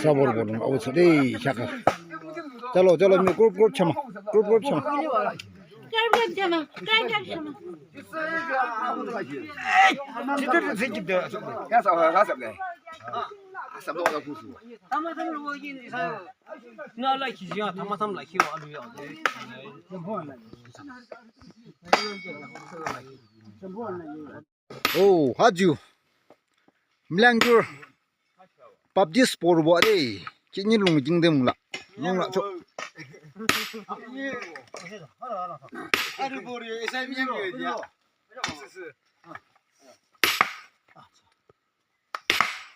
साबर बोलूं अब छोटे शाखा चलो चलो मैं ग्रुप ग्रुप क्षमा ओ हाजू मिलांगुर पबजी स्पोर्ट बोले किन्हीं लोग जिंदे मुला चो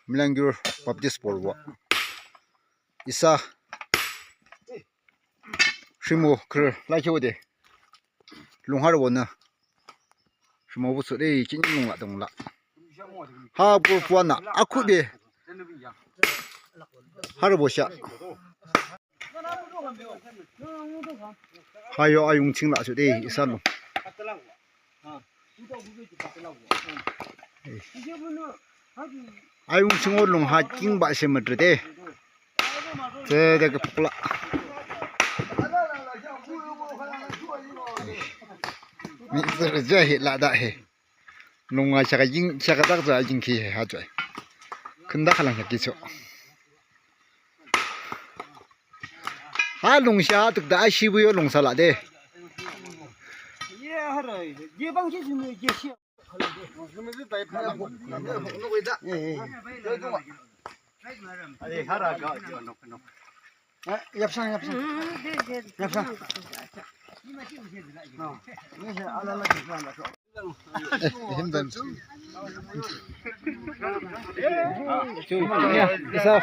मिलांगुर पबजी स्पोर्ट बो इसा शिमो कर लाइक दे लुहार बोना शिमो बुसुरे किन्हीं लोग लाते मुला 하 볼푸아나 아쿠베 하르보샤 하요 아용칭 라주데 이살로 아용칭 올롱 하킹 바시므드데 제데가 풀라 미스르 제히 라다헤 농아 샤가 징 샤가 딱자 징키 하죠. 근다 칼랑 기초. 아 농샤 득다 시부요 농사라데. 예 하라. 예방시 주는 예시. 그러면 다 팔아 놓고 있다. 예. 아니 하라가 놓고. 아 얍상. 이제 알아라 기사한다. 힘든 isa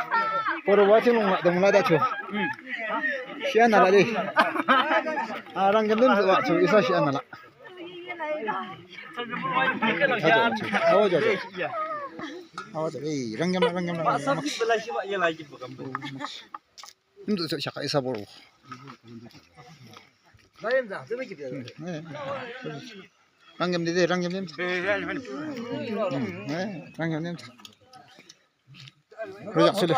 poro wacin da mulada cho shi anala dai arang gandum wa cho isa shi anala awaja ei rangyam masakit bala shi ba ya lagi bukan itu shaka isa poro lain dah tu begitu rangyam dede rangyam nem rangyam nem royak sele